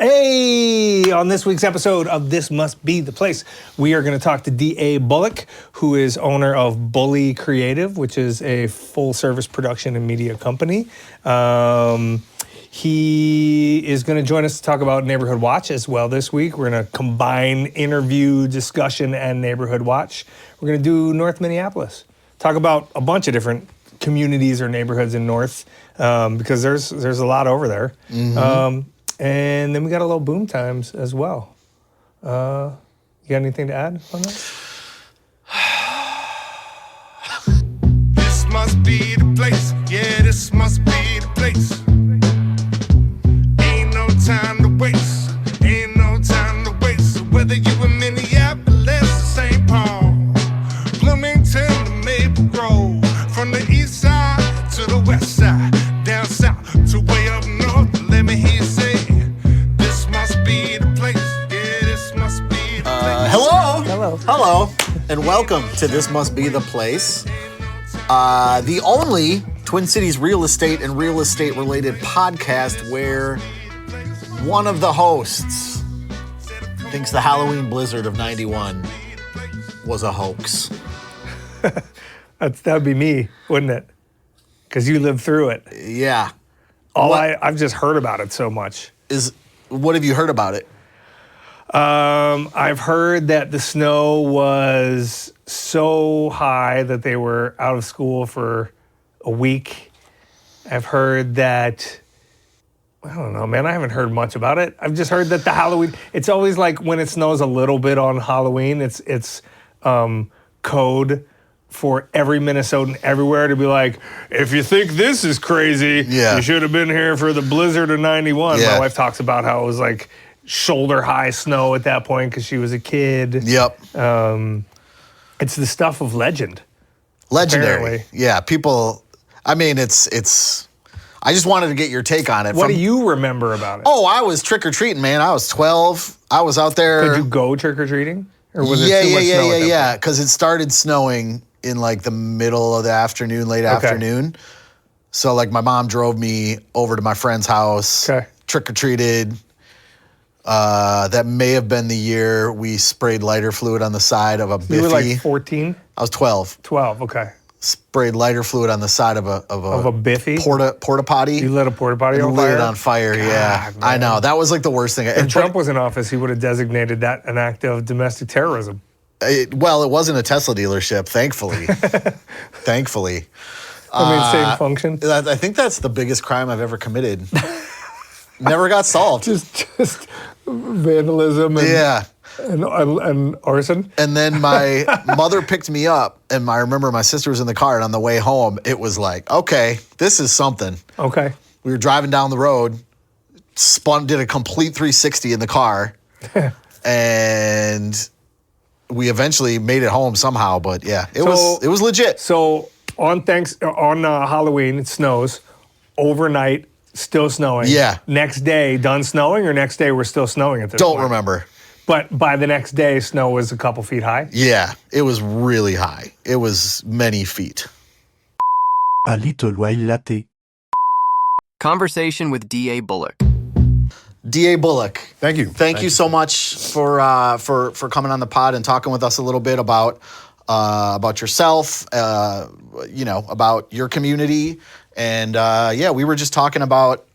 Hey, on this week's episode of This Must Be the Place, we are going to talk to D A Bullock, who is owner of Bully Creative, which is a full-service production and media company. He is going to join us to talk about Neighborhood Watch as well this week. We're going to combine interview, discussion, and Neighborhood Watch. We're going to do North Minneapolis, talk about a bunch of different communities or neighborhoods in North, because there's a lot over there. Mm-hmm. And then we got a little boom times as well. You got anything to add on that? This must be the place. Yeah, this must be the place. Ain't no time to waste. Ain't no time to waste. So whether you in Minneapolis or St. Paul, Bloomington to Maple Grove, from the east side to the west side, down south to way up north, let me hear you say, this must be the place. Yeah, this must be the place. Hello, and welcome to This Must Be the Place, the only Twin Cities real estate and real estate related podcast where one of the hosts thinks the Halloween blizzard of '91 was a hoax. That'd be me, wouldn't it? Because you lived through it. Yeah. I've just heard about it so much. What have you heard about it? I've heard that the snow was so high that they were out of school for a week. I've heard that, I don't know, man, I haven't heard much about it. I've just heard that the Halloween, it's always like when it snows a little bit on Halloween, it's code for every Minnesotan everywhere to be like, if you think this is crazy, you should have been here for the blizzard of '91. Yeah. My wife talks about how it was like shoulder high snow at that point because she was a kid. Yep. It's the stuff of legend. Legendary. Apparently. Yeah, people, I mean, it's. I just wanted to get your take on it. What do you remember about it? Oh, I was trick-or-treating, man. I was 12. I was out there. Could you go trick-or-treating? Or was it too much snow? Yeah, because it started snowing in like the middle of the afternoon, late afternoon. So like my mom drove me over to my friend's house, trick-or-treated. That may have been the year we sprayed lighter fluid on the side of a Biffy. You were like 14? I was 12. 12, okay. Sprayed lighter fluid on the side of a Biffy? Porta potty. You lit a porta potty on fire? Lit it on fire, yeah. Man. I know. That was like the worst thing. If Trump was in office, he would have designated that an act of domestic terrorism. It wasn't a Tesla dealership, thankfully. Thankfully. Same function. I think that's the biggest crime I've ever committed. Never got solved. Just vandalism and arson. And then my mother picked me up, and I remember my sister was in the car, and on the way home, it was like, okay, this is something. Okay. We were driving down the road, did a complete 360 in the car, and we eventually made it home somehow. But yeah, it was legit. So on Halloween, it snows. Overnight, still snowing. Yeah. Next day, done snowing, or next day we're still snowing at this point? Don't remember. But by the next day, snow was a couple feet high? Yeah, it was really high. It was many feet. A little while latte. Conversation with D A Bullock. D A Bullock. Thank you. Thank you so much for coming on the pod and talking with us a little bit about yourself, about your community. And we were just talking about,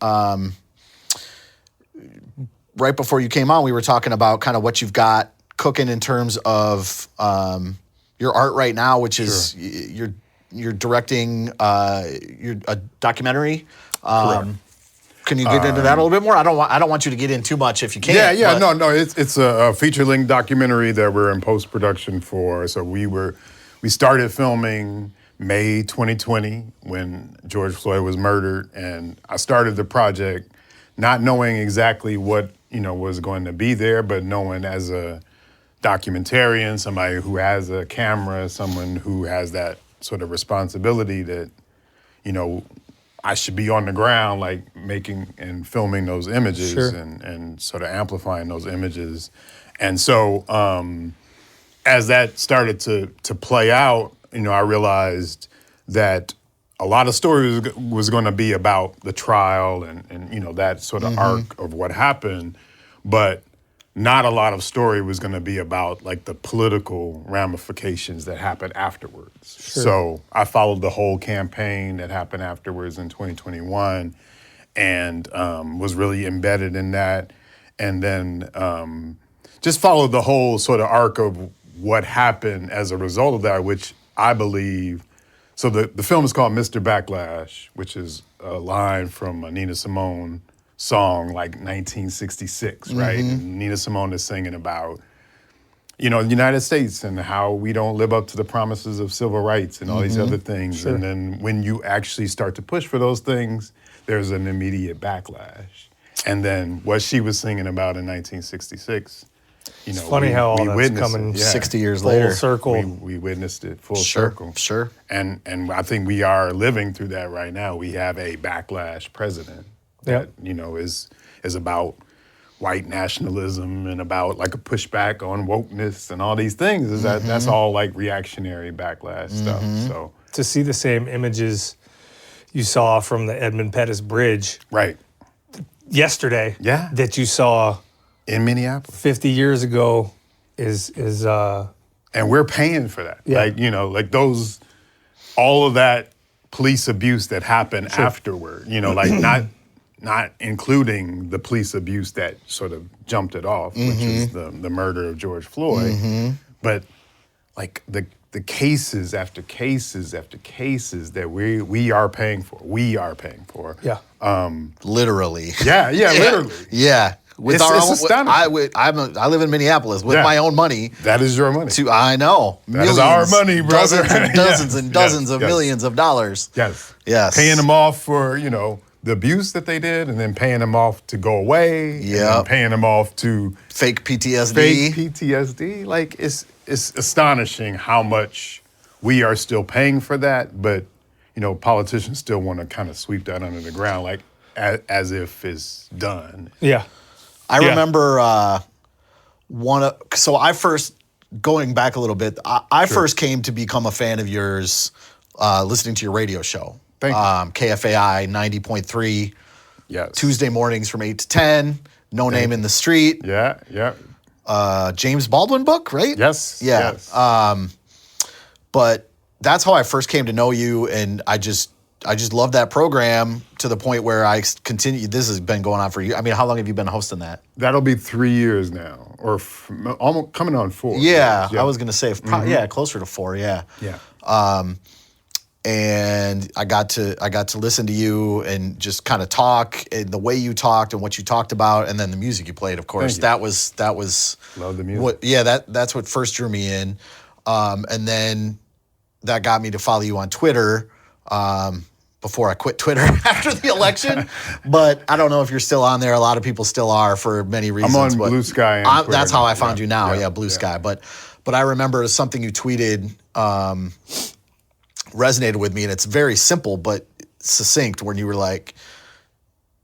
right before you came on, we were talking about kind of what you've got cooking in terms of your art right now, which is you're directing a documentary. Can you get into that a little bit more? I don't want you to get in too much if you can. Yeah. No. It's a feature-length documentary that we're in post-production for. So we started filming May 2020 when George Floyd was murdered, and I started the project not knowing exactly what was going to be there, but knowing as a documentarian, somebody who has a camera, someone who has that sort of responsibility that I should be on the ground, like making and filming those images and sort of amplifying those images. And so as that started to play out, I realized that a lot of stories was going to be about the trial and that sort of arc of what happened. but not a lot of story was going to be about like the political ramifications that happened afterwards. So I followed the whole campaign that happened afterwards in 2021 and was really embedded in that. And then just followed the whole sort of arc of what happened as a result of that, which I believe, so the film is called Mr. Backlash, which is a line from a Nina Simone song like 1966, right? And Nina Simone is singing about, the United States and how we don't live up to the promises of civil rights and all these other things. And then when you actually start to push for those things, there's an immediate backlash. And then what she was singing about in 1966, it's funny how all that's coming 60 years full later. circle. We witnessed it full circle. Sure. And I think we are living through that right now. We have a backlash president that, is about white nationalism and about like a pushback on wokeness and all these things. That's all like reactionary backlash stuff. So To see the same images you saw from the Edmund Pettus Bridge right. yesterday Yeah. that you saw In Minneapolis. 50 years ago is And we're paying for that. Yeah. Like those, all of that police abuse that happened afterward, like not including the police abuse that sort of jumped it off, which is the murder of George Floyd. But like the cases after cases after cases that we are paying for. We are paying for. yeah. Literally. Yeah, literally. Yeah. With It's astonishing. I live in Minneapolis with Yeah. my own money. That is your money. I know. That is our money, brother. Dozens and dozens and Yes, dozens yes, of yes. millions of dollars. Yes. Yes. Paying them off for, the abuse that they did, and then paying them off to go away. And then Yep. paying them off to Fake PTSD. fake PTSD. Like it's astonishing how much we are still paying for that, but politicians still want to kind of sweep that under the ground, like as if it's done. Yeah. I Yeah. remember so I first, going back a little bit, I first came to become a fan of yours listening to your radio show. Thank you. KFAI 90.3, Yes. Tuesday mornings from 8 to 10, No Name in the Street. Yeah. James Baldwin book, right? Yes. Yeah. Yes. But that's how I first came to know you, and I just love that program to the point where I continue. This has been going on for you. I mean, how long have you been hosting that? That'll be 3 years now, or almost coming on 4. Yeah, Yeah. I was gonna say, closer to 4. Yeah. Yeah. And I got to listen to you and just kind of talk, and the way you talked and what you talked about, and then the music you played, of course. Thank That was Love the music. that's what first drew me in, and then that got me to follow you on Twitter. Before I quit Twitter after the election, but I don't know if you're still on there. A lot of people still are for many reasons. I'm on but Blue Sky and Twitter that's how now. I found Yeah, you now. yeah, Yeah, Blue yeah. Sky. But I remember something you tweeted resonated with me, and it's very simple but succinct. When you were like,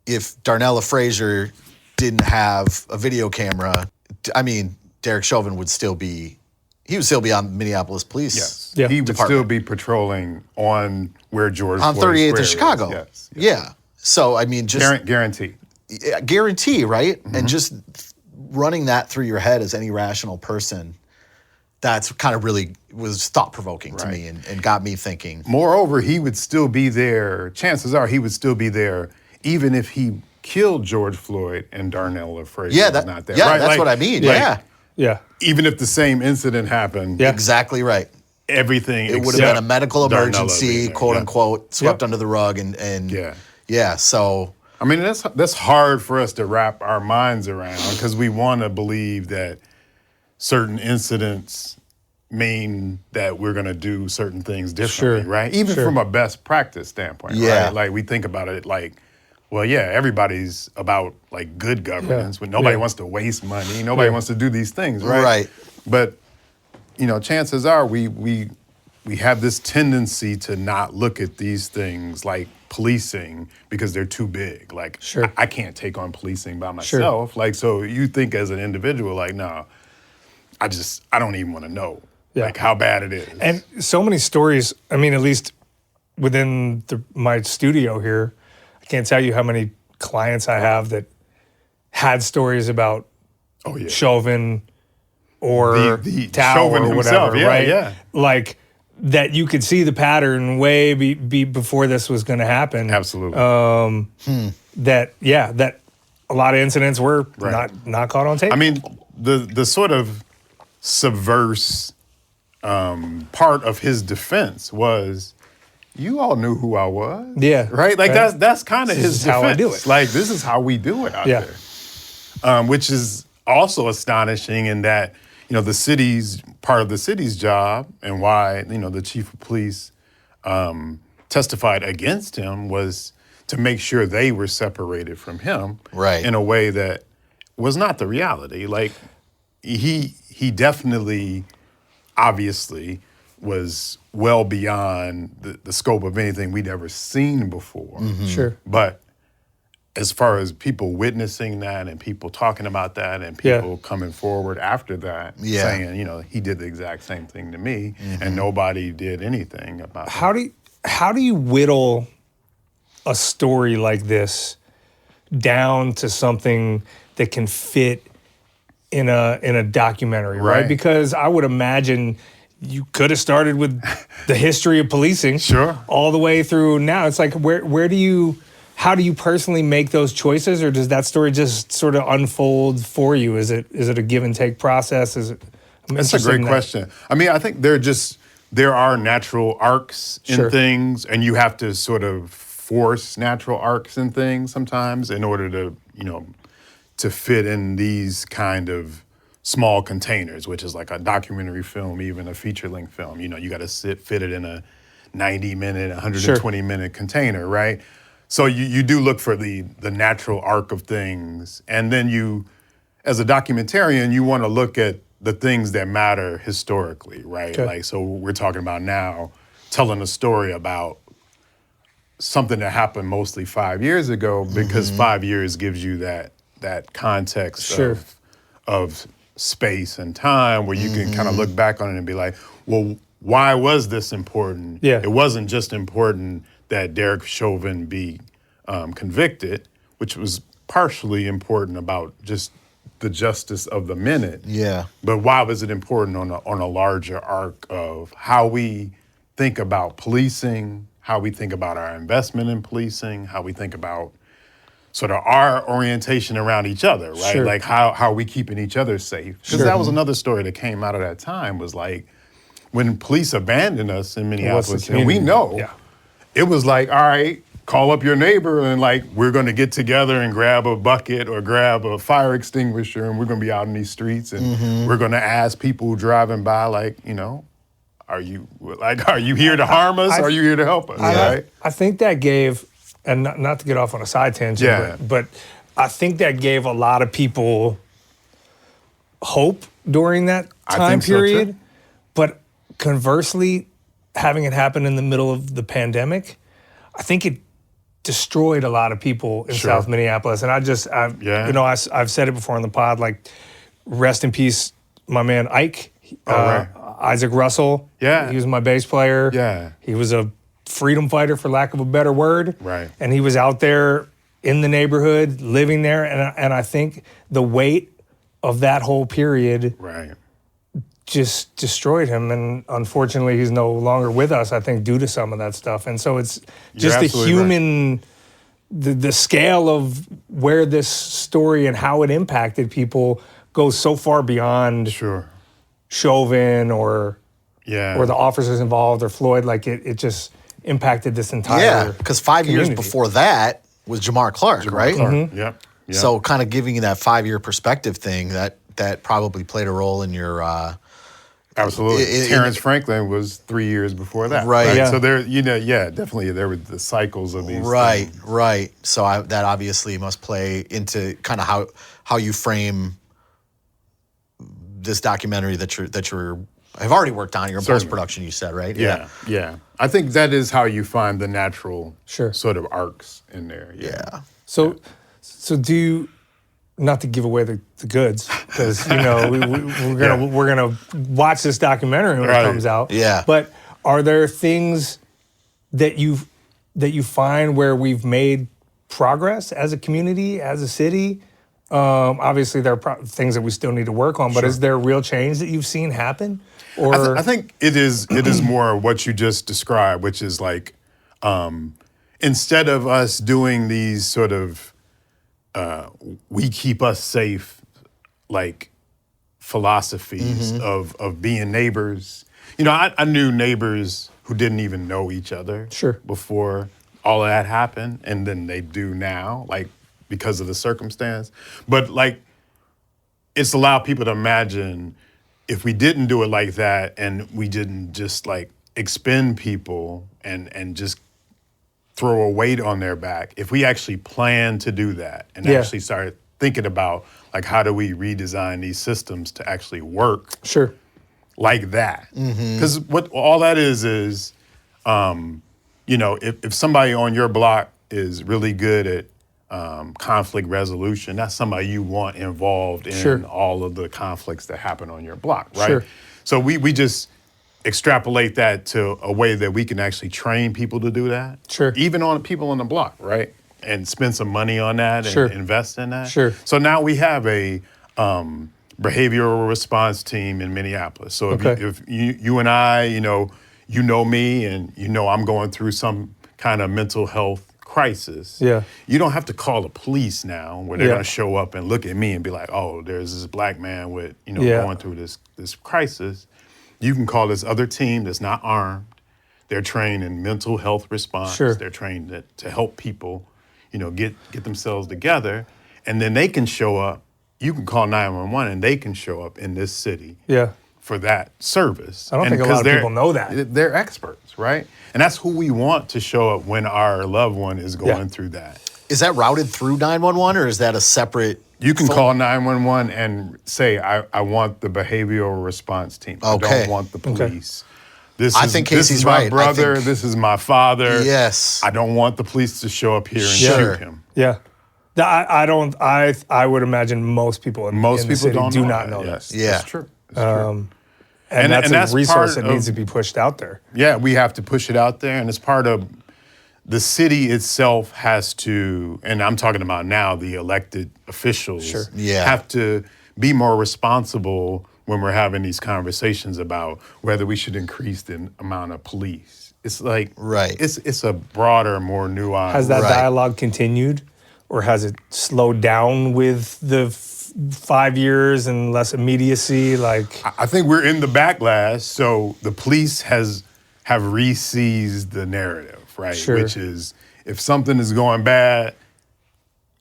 if Darnella Frazier didn't have a video camera, I mean, Derek Chauvin would still be on Minneapolis Police. Yes. Yeah. He would Department. still be patrolling on where George On Floyd 38th Square in is. Chicago. Yes. Yeah. So, I mean, just Guarantee. guarantee, right? Mm-hmm. And just running that through your head as any rational person, that's kind of really was thought-provoking to me and got me thinking. Moreover, he would still be there. Chances are he would still be there even if he killed George Floyd and Darnella Frazier Yeah, was not there. yeah, right? that's Like- what I mean. like, Yeah, Yeah. Even if the same incident happened, Yeah. exactly right. everything It would have except been a medical Darnella emergency, being there. quote Yeah. unquote, swept Yep. under the rug, and Yeah. So I mean, that's hard for us to wrap our minds around because we want to believe that certain incidents mean that we're going to do certain things differently, Sure, right? Even sure. from a best practice standpoint, Yeah. right? Like we think about it like, well, yeah, everybody's about like good governance, but nobody Yeah. wants to waste money. Nobody wants to do these things, right? Right. But chances are we have this tendency to not look at these things like policing because they're too big. Like, Sure. I can't take on policing by myself. Like, so you think as an individual, like, no, I don't even want to know, like, how bad it is. And so many stories, I mean, at least within my studio here, I can't tell you how many clients I have that had stories about Oh yeah. Chauvin or The Tao Chauvin or himself, whatever, yeah, right? yeah. Like that you could see the pattern way before this was going to happen. Absolutely. That a lot of incidents were Right. not caught on tape. I mean, the sort of subverse part of his defense was, you all knew who I was. Yeah. Right? Like Right. that's kind of This his is defense. how I do it. Like, this is how we do it out Yeah. there. Which is also astonishing in that, the city's part of the city's job and why, the chief of police testified against him was to make sure they were separated from him Right. in a way that was not the reality. Like, he definitely, obviously, was well beyond the scope of anything we'd ever seen before. Sure. But as far as people witnessing that and people talking about that and people coming forward after that, Yeah. saying, he did the exact same thing to me and nobody did anything about it. How do you whittle a story like this down to something that can fit in a documentary, right? Right. Because I would imagine you could have started with the history of policing, Sure. all the way through now. It's like how do you personally make those choices, or does that story just sort of unfold for you? Is it a give and take process? I'm That's a interested great in that. question. I mean, I think there are natural arcs in Sure. things, and you have to sort of force natural arcs in things sometimes in order to, to fit in these kind of small containers, which is like a documentary film, even a feature-length film. You got to fit it in a 90-minute, 120-minute container, right? So you do look for the natural arc of things, and then you, as a documentarian, you want to look at the things that matter historically, right? Okay. Like, so we're talking about now telling a story about something that happened mostly 5 years ago, because 5 years gives you that context Sure. of space and time where you can kind of look back on it and be like, well, why was this important? Yeah. It wasn't just important that Derek Chauvin be convicted, which was partially important about just the justice of the minute. Yeah. But why was it important on a larger arc of how we think about policing, how we think about our investment in policing, how we think about sort of our orientation around each other, right? Sure. Like how are we keeping each other safe? Because that was another story that came out of that time, was like when police abandoned us in Minneapolis, and we community? know, Yeah. it was like, all right, call up your neighbor and like, we're gonna get together and grab a bucket or grab a fire extinguisher, and we're gonna be out in these streets, and we're gonna ask people driving by, like, are you here to harm us? Are you here to help us, right? I think that gave, and not to get off on a side tangent, Yeah. but I think that gave a lot of people hope during that I time think so, too. period. But conversely, having it happen in the middle of the pandemic, I think it destroyed a lot of people in Sure. South Minneapolis. And I've said it before on the pod, like, rest in peace, my man Ike, right. Isaac Russell. Yeah. He was my bass player. Yeah. He was a freedom fighter, for lack of a better word. Right. And he was out there in the neighborhood, living there. And I think the weight of that whole period Right. just destroyed him. And unfortunately, he's no longer with us, I think, due to some of that stuff. And so it's just the absolutely human, the scale of where this story and how it impacted people goes so far beyond Sure. Chauvin or Yeah. the officers involved or Floyd. Like it just impacted this entire Yeah, because 5 years community. before that was Jamar Clark, right? Clark. Mm-hmm. Yep. Yep. So kind of giving you that 5-year perspective thing that probably played a role in your Absolutely. in- Terrence Franklin was 3 years before that. Right. Yeah. So there, definitely there were the cycles of these. right, things. right. So that obviously must play into kind of how you frame this documentary that you're have already worked on. You're in Certainly. post-production, you said, right? Yeah. Yeah. I think that is how you find the natural Sure. sort of arcs in there. Yeah. So do you, not to give away the goods, because we're gonna watch this documentary when Right. it comes out. Yeah. But are there things that you find where we've made progress as a community, as a city, Obviously, there are things that we still need to work on, but is there real change that you've seen happen? Or I think it is more what you just described, which is like instead of us doing these sort of we keep us safe like philosophies of being neighbors. You know, I knew neighbors who didn't even know each other before all of that happened, and then they do now, like because of the circumstance. But like, it's allowed people to imagine if we didn't do it like that, and we didn't just like expend people and just throw a weight on their back. If we actually planned to do that and actually started thinking about like how do we redesign these systems to actually work like that. Because what all that is, you know, if somebody on your block is really good at conflict resolution, that's somebody you want involved in all of the conflicts that happen on your block, right? So we just extrapolate that to a way that we can actually train people to do that. Even on people on the block, right? And spend some money on that and invest in that. So now we have a behavioral response team in Minneapolis. So if you and I, you know me and you know I'm going through some kind of mental health crisis, you don't have to call the police now where they're gonna show up and look at me and be like, oh, there's this black man with, you know, going through this crisis. You can call this other team that's not armed. They're trained in mental health response. They're trained to help people, you know, get themselves together, and then they can show up. You can call 911 and they can show up in this city for that service. I don't think a lot of people know that. They're experts, right? And that's who we want to show up when our loved one is going through that. Is that routed through 911 or is that a separate? You can call 911 and say, I want the behavioral response team. I don't want the police. I think Casey's this is my right. brother, this is my father. Yes. I don't want the police to show up here and shoot him. I would imagine most people in the city do not know Yes, that. It's true. It's true. And that's a resource that needs to be pushed out there. Yeah, we have to push it out there, and it's part of the city itself has to, and I'm talking about now the elected officials, have to be more responsible when we're having these conversations about whether we should increase the amount of police. It's like, it's a broader, more nuanced. Has that dialogue continued, or has it slowed down with the 5 years and less immediacy? Like, I think we're in the backlash, so the police have re-seized the narrative. Right, which is if something is going bad,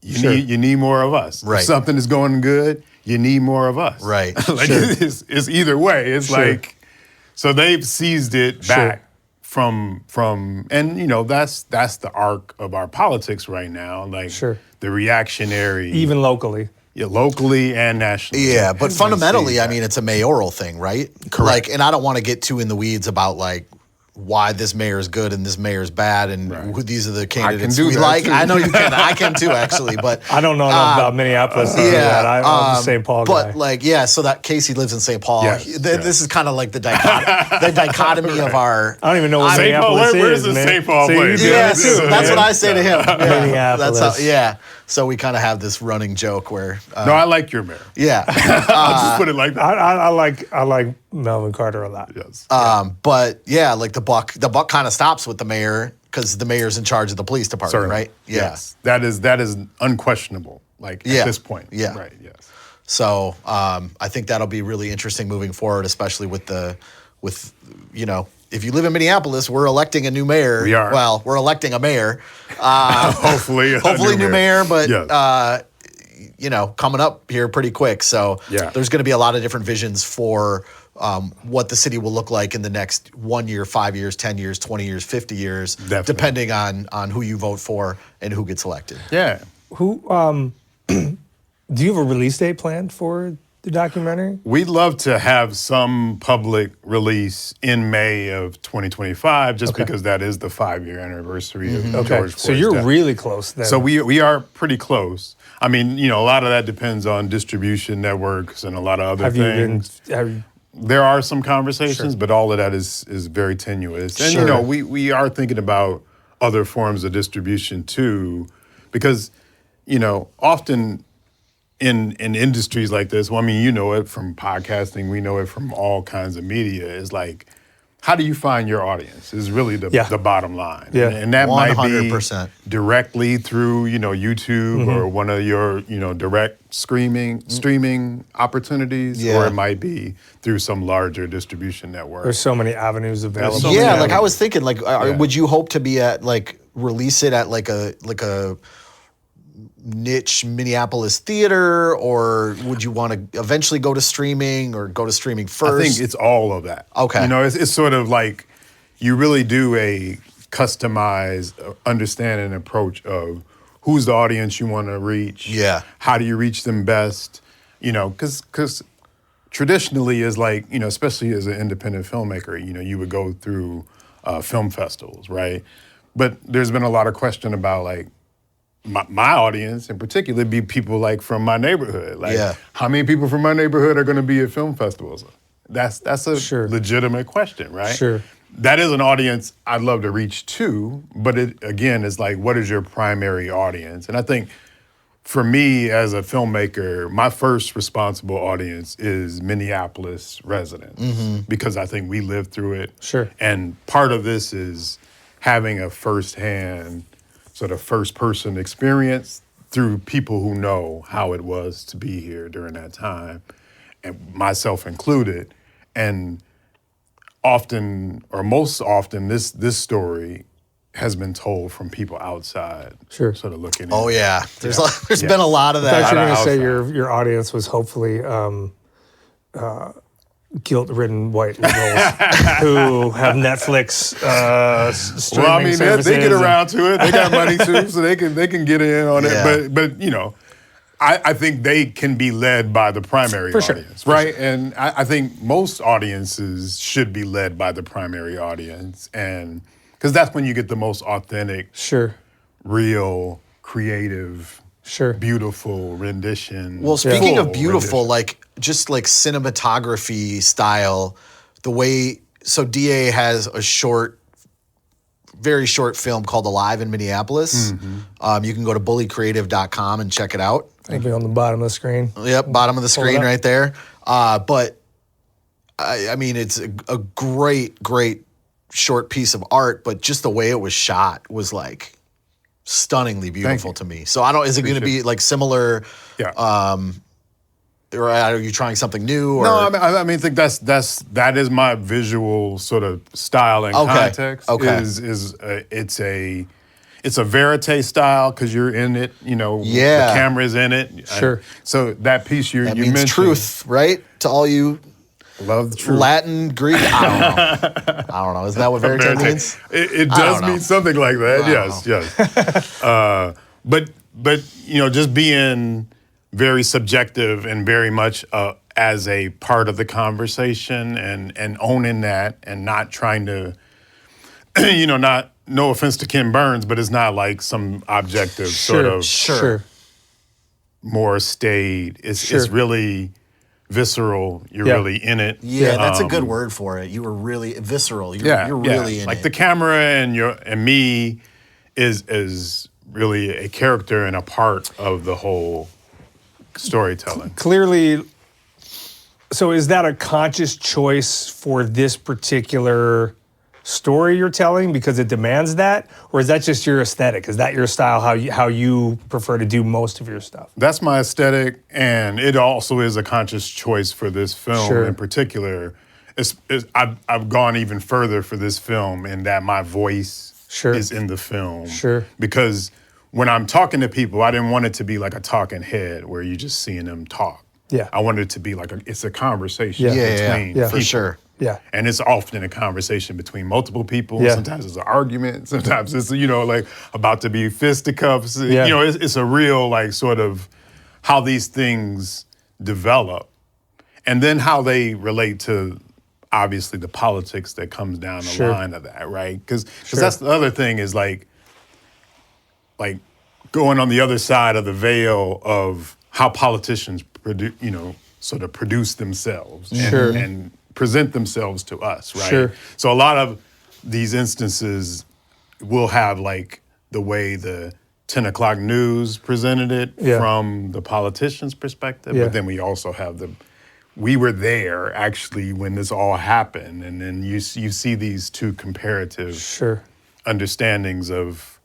you need more of us. If something is going good, you need more of us. Like it's either way. It's like, so they've seized it back from, and you know that's the arc of our politics right now. Like the reactionary, even locally. Yeah, locally and nationally. Yeah, but fundamentally, I mean, it's a mayoral thing, right? Correct. Like, and I don't want to get too in the weeds about like why this mayor is good and this mayor is bad and who these are the candidates we like. Too. I know you can. I can too, actually. But I don't know enough about Minneapolis. I'm the St. Paul guy. But like, so that Casey lives in St. Paul. This is kind of like the dichotomy of our. I don't even know what Minneapolis is. Where's the St. Paul place? That's what I say to him. Minneapolis. That's how, So we kind of have this running joke where. No, I like your mayor. Yeah. I'll just put it like that. I like Melvin Carter a lot. Yes. But yeah, like the buck kind of stops with the mayor because the mayor's in charge of the police department, Certainly. right? Yes. That is unquestionable. Like at this point. Yeah. Right. Yes. So I think that'll be really interesting moving forward, especially with you know, if you live in Minneapolis, we're electing a new mayor. We are. Well, we're electing a mayor. Hopefully new mayor, but you know, coming up here pretty quick. So there's going to be a lot of different visions for what the city will look like in the next 1 year, 5 years, 10 years, 20 years, 50 years, depending on who you vote for and who gets elected. Yeah. Who do you have a release date planned for the documentary? We'd love to have some public release in May of 2025, just because that is the 5-year anniversary of George Floyd's So you're death. really close then. So we are pretty close. I mean, you know, a lot of that depends on distribution networks and a lot of other things. There are some conversations, but all of that is very tenuous. And, you know, we are thinking about other forms of distribution too, because, you know, often in industries like this, well, I mean, you know it from podcasting, we know it from all kinds of media, is like, how do you find your audience is really the bottom line. Yeah. And that might be 100%. directly through, YouTube or one of your, direct streaming opportunities, or it might be through some larger distribution network. There's so many avenues available. so many Yeah, like avenues. I was thinking, like, would you hope to be at release it at like a niche Minneapolis theater, or would you want to eventually go to streaming or go to streaming first? I think it's all of that. Okay. It's sort of like you really do a customized understanding and approach of who's the audience you want to reach. Yeah. How do you reach them best? Because traditionally is like, especially as an independent filmmaker, you would go through film festivals, right? But there's been a lot of question about like, my audience in particular be people like from my neighborhood. Like, how many people from my neighborhood are going to be at film festivals? That's a legitimate question, right? Sure. That is an audience I'd love to reach too, but it again is like, what is your primary audience? And I think for me as a filmmaker, my first responsible audience is Minneapolis residents, because I think we lived through it. Sure. And part of this is having a firsthand sort of first-person experience through people who know how it was to be here during that time, and myself included. And often, or most often, this story has been told from people outside, sort of looking in. Oh yeah, there's been a lot of I thought that. you were going to say your audience was hopefully guilt-ridden white liberals who have Netflix streaming Well, I mean, services. they get around to it. They got money too, so they can get in on it. But I think they can be led by the primary audience, right? And I think most audiences should be led by the primary audience, and because that's when you get the most authentic, real, creative, beautiful rendition. Well, speaking of beautiful, rendition. like just like cinematography style, the way, so DA has a very short film called Alive in Minneapolis. You can go to bullycreative.com and check it out. It'll be on the bottom of the screen. Yep, bottom of the screen right there. But I mean, it's a great short piece of art, but just the way it was shot was like stunningly beautiful to me. So is it going to be like similar? Yeah. Or are you trying something new? Or? No, I mean, I think that is my visual sort of style and context. Okay. It's a verite style because you're in it. The camera's in it. Sure. So that piece you means mentioned, truth, right? To all you love the truth. Latin, Greek. I don't know. Is that what verite means? It does mean something like that. Yes. But just being very subjective and very much as a part of the conversation and owning that and not trying to, no offense to Ken Burns, but it's not like some objective sort of more staid. It's really visceral. You're really in it. Yeah, that's a good word for it. You were really visceral. You're really in it. Like the camera and me is really a character and a part of the whole storytelling. Clearly, so is that a conscious choice for this particular story you're telling because it demands that, or is that just your aesthetic? Is that your style, how you prefer to do most of your stuff? That's my aesthetic, and it also is a conscious choice for this film in particular. I've gone even further for this film in that my voice is in the film. Because when I'm talking to people, I didn't want it to be like a talking head where you're just seeing them talk. Yeah. I wanted it to be like it's a conversation between for people. sure. Yeah. And it's often a conversation between multiple people. Sometimes it's an argument. Sometimes it's, like about to be fisticuffs. It's a real like sort of how these things develop and then how they relate to obviously the politics that comes down the line of that, right? Because that's the other thing is like going on the other side of the veil of how politicians produce themselves and present themselves to us, right? So a lot of these instances will have like the way the 10 o'clock news presented it Yeah. from the politician's perspective, Yeah. but then we also have we were there actually when this all happened, and then you see these two comparative Sure. understandings of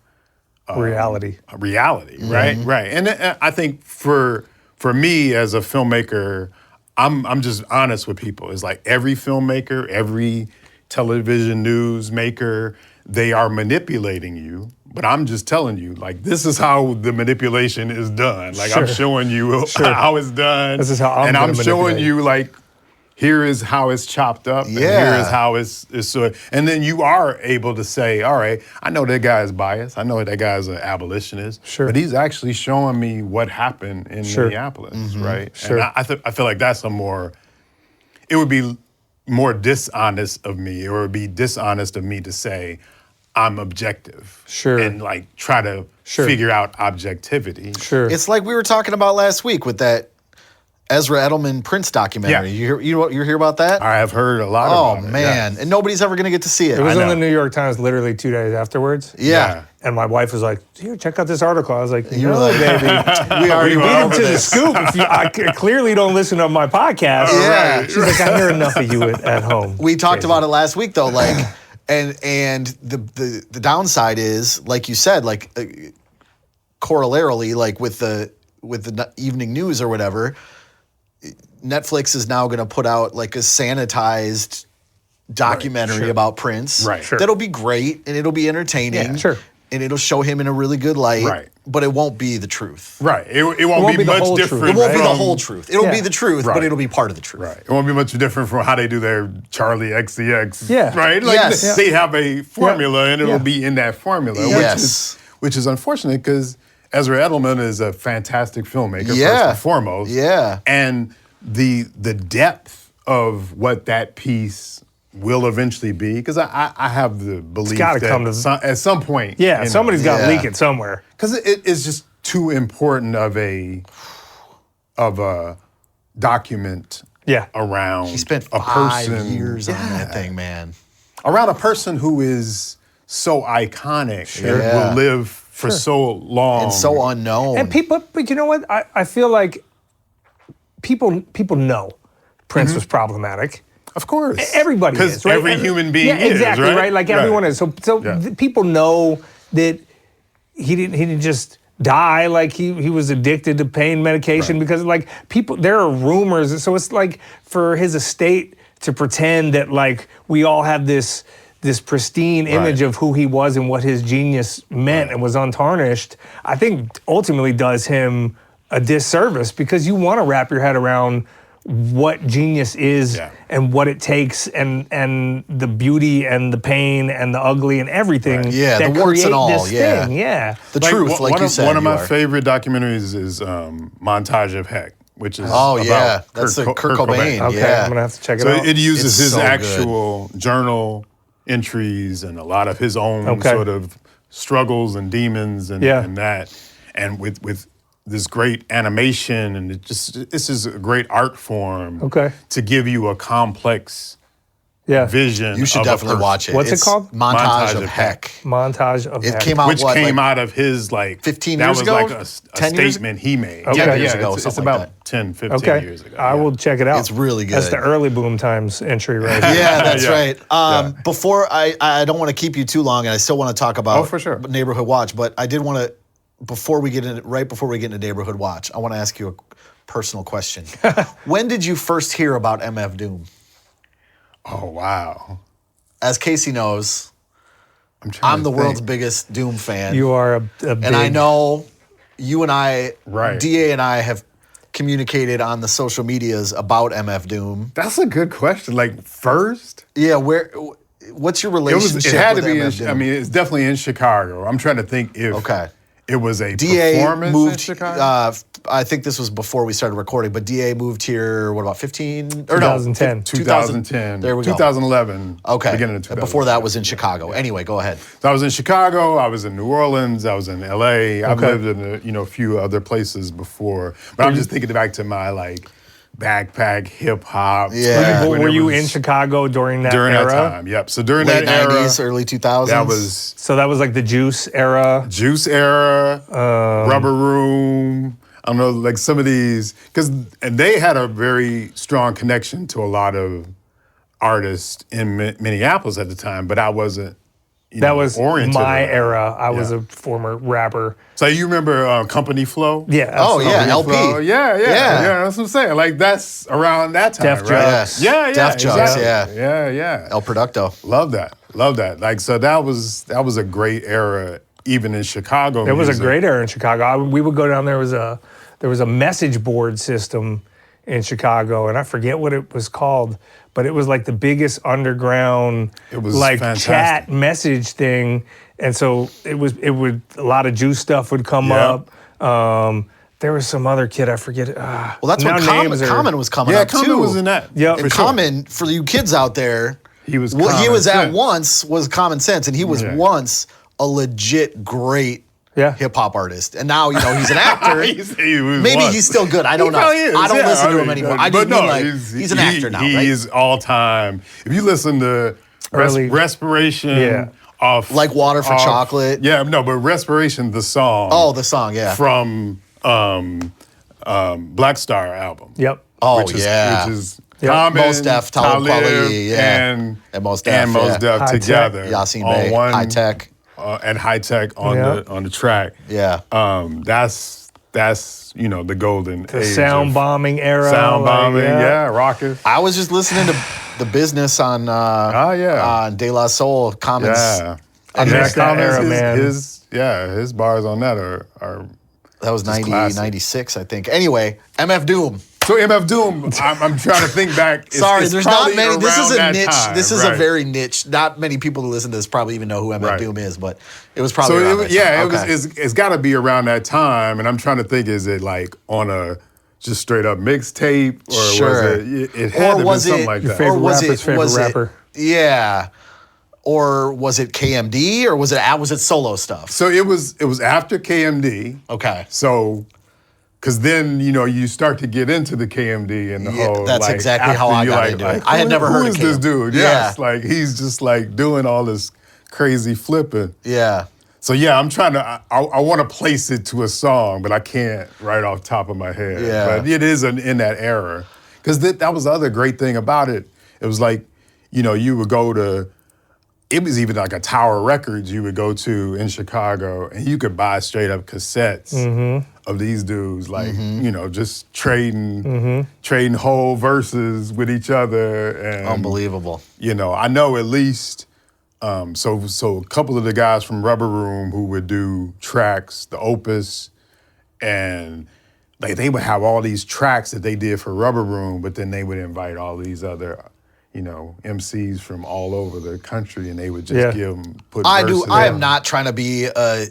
Reality. right? Right. And I think for me as a filmmaker, I'm just honest with people. It's like every filmmaker, every television news maker, they are manipulating you. But I'm just telling you, like, this is how the manipulation is done. Like, I'm Sure. showing you Sure. how it's done. This is how I'm and gonna I'm showing manipulate. you, like, here is how it's chopped up. And here is how it's so. And then you are able to say, all right, I know that guy is biased. I know that guy's an abolitionist. Sure. But he's actually showing me what happened in Sure. Minneapolis, right? Sure. And I feel like that's it would be more dishonest of me, or it would be dishonest of me to say I'm objective. Sure. And like try to Sure. figure out objectivity. Sure. It's like we were talking about last week with that Ezra Edelman Prince documentary. Yeah. You hear about that? I have heard a lot Oh about it. man, and nobody's ever gonna get to see it. It was I in know. the New York Times literally 2 days afterwards. Yeah. And my wife was like, "Here, check out this article." I was like, You were "No, like, baby, we already beat went him over to the this. scoop. I clearly don't listen to my podcast." Yeah. She's like, "I hear enough of you at home." We talked about it last week though, like, and the downside is, like you said, like corollarily, like with the evening news or whatever, Netflix is now going to put out like a sanitized documentary about Prince. Right. Sure. That'll be great and it'll be entertaining. Yeah, sure. And it'll show him in a really good light. Right. But it won't be the truth. Right. It won't, won't be be the much whole truth. different. It won't be the from- whole truth. It'll Yeah. be the truth, but Right. it'll be part of the truth. Right. It won't be much different from how they do their Charlie XCX. Yeah. Right? Like Yes. they have a formula and it'll Yeah. be in that formula. Yes. Which is unfortunate because Ezra Edelman is a fantastic filmmaker, first Yeah. and foremost. Yeah. And the depth of what that piece will eventually be, because I have the belief gotta that come to- at some point. Yeah, somebody's got to Yeah. leak it somewhere. Because it is just too important of a document Yeah. around He spent a 5 person years on that thing, man. around a person who is so iconic and Yeah. will live for so long And so unknown. And people, but you know what? I feel like people know Prince was problematic. Of course, Everybody because is, right? every human being yeah, is exactly, right? Like everyone is. So Yeah. people know that he didn't just die. Like he was addicted to pain medication because like people, there are rumors. So it's like for his estate to pretend that like we all have this pristine image of who he was and what his genius meant and was untarnished, I think ultimately does him a disservice, because you want to wrap your head around what genius is and what it takes and the beauty and the pain and the ugly and everything Yeah, that the warts and create all, this yeah. thing. Yeah. the truth, like one you of, said. one of you my are. favorite documentaries is Montage of Heck, which is Oh, about yeah. That's the Kurt Cobain. Okay, Yeah. I'm gonna have to check it So out. it uses It's his so good. actual journal entries and a lot of his own Okay. sort of struggles and demons and that, and with this great animation, and this is a great art form. Okay. To give you a complex yeah. vision. You should of a definitely person. watch it. What's it It's called? Montage of Heck. Montage of It Heck. came out, Which what, came like out of his like 15 that years was ago? like a 10 years statement he made. Okay. 10 years yeah, ago, it's something about like that. 10, 15 Okay. years ago. I yeah. will check it out. It's really good. That's the early boom times entry right here. Yeah, that's Yeah. right. Before I don't want to keep you too long, and I still want to talk about for sure. Neighborhood Watch, but I did want to before we get into Neighborhood Watch, I want to ask you a personal question. When did you first hear about MF Doom? Oh wow. As Casey knows, trying I'm to the world's think. biggest Doom fan. You are a big... And I know you and I, Right. DA and I have communicated on the social medias about MF Doom. That's a good question. Like first, Yeah, what's your it relationship had to with be. MF Doom? I mean, it's definitely in Chicago. I'm trying to think if it was a DA performance moved. in Chicago. I think this was before we started recording, but DA moved here. What about 15 or 2010. no? 2010. There we go. 2011. Okay. Beginning of 2011. Before that was in Chicago. Anyway, go ahead. So I was in Chicago. I was in New Orleans. I was in LA. I've Okay. lived in a few other places before. But I'm just thinking back to my like backpack hip hop. Yeah. Were you in in Chicago during that during era? that time? Yep. So during Late that era, 90s, early 2000s. that was So that was like the Juice era. Juice era, Rubber Room. I don't know, like some of these, and they had a very strong connection to a lot of artists in Minneapolis at the time, but I wasn't. That was oriented my around. era. I was Yeah. a former rapper. So you remember Company Flow? Yeah. Oh, absolutely. yeah, LP. Flow? Yeah. Yeah. That's what I'm saying. Like that's around that time, Def right? Jux. Yeah, Def Jux, exactly. Yeah. El Producto. Love that. Like so that was a great era, even in Chicago. It was a music. great era in Chicago. We would go down there. There was a message board system in Chicago, and I forget what it was called, but it was like the biggest underground It was like fantastic. chat message thing. And so it would a lot of Juice stuff would come Yep. up. There was some other kid I forget. Well, that's now when names are- Common was coming Yeah, up Common too. was in that. Yep. And For sure. Common, for you kids out there, He was what he Common was at Sense. once was Common Sense, and he was Yeah. once a legit great Yeah. hip hop artist. And now, he's an actor. He was Maybe once. he's still good. I He don't know. probably is, I don't yeah. listen to I him mean, anymore. I but just mean like he's an actor now, right? He is all time. If you listen to Early- Respiration, Yeah. off Like Water for Chocolate. Yeah, no, but Respiration, the song. Oh, the song, yeah. from Black Star album. Yep. Oh, which is, yeah. Which is Yep. Common, Mos Def, Talib Kweli, yeah. and Mos Def, and Mos yeah. Def High Tech. together Yasin on Bey, one High Tech. And High Tech on Yeah. the track. Yeah. That's the golden The age sound of bombing era. sound like, bombing. Yeah, rockers. I was just listening to The Business on on De La Soul, Common's. Yeah. I missed that Common's, era, man. His bars on that are That was 90, classic. 96, I think. Anyway, MF Doom. so MF Doom. I'm trying to think back. It's- Sorry, it's there's not probably many. This is around a that niche. time, This is a right. very niche. Not many people who listen to this probably even know who MF Right. Doom is, but it was probably So around it, that yeah, time. it was. Okay. It's got to be around that time, and I'm trying to think: is it like on a just straight up mixtape, or Sure. was it? It had to have been something like Your that. favorite Or was rapper's it- favorite was it- rapper? Yeah. Or was it KMD, or was it solo stuff? So it was after KMD. Okay. So, because then you start to get into the KMD and the Yeah, whole. that's like, exactly how after I you, got like, into it. like, I had who- never heard who of is this KMD. dude? Yeah. Yes, like he's just like doing all this crazy flipping. Yeah. So yeah, I'm trying to. I want to place it to a song, but I can't right off the top of my head. Yeah. But it is in that era, because that was the other great thing about it. It was like, you would go to. It was even like a Tower Records you would go to in Chicago, and you could buy straight up cassettes of these dudes, like just trading whole verses with each other, and Unbelievable. I know at least. So a couple of the guys from Rubber Room who would do tracks, the Opus, and like they would have all these tracks that they did for Rubber Room, but then they would invite all these other, MCs from all over the country, and they would just put I verses do. I am in. not trying to be a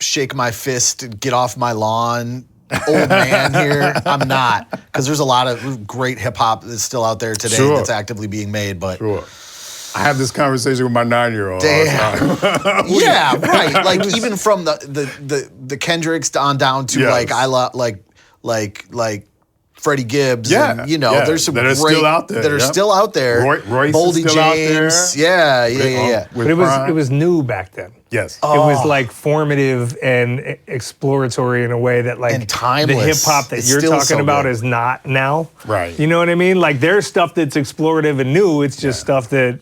shake my fist, get off my lawn old man here. I'm not, because there's a lot of great hip hop that's still out there today Sure. that's actively being made. But Sure. I have this conversation with my 9-year-old. damn, yeah, right. Like even from the Kendricks on down to Yes. like I love like Freddie Gibbs. Yeah, and, yeah, there's some that are great still out there, that are yep. still out there. Royce is Boldy still out James. there. Yeah. With But Prime. it was new back then. Yes. It was like formative and exploratory in a way that like And timeless. the hip hop that It's you're still talking so about good. is not now. Right. You know what I mean? Like there's stuff that's explorative and new. It's just stuff that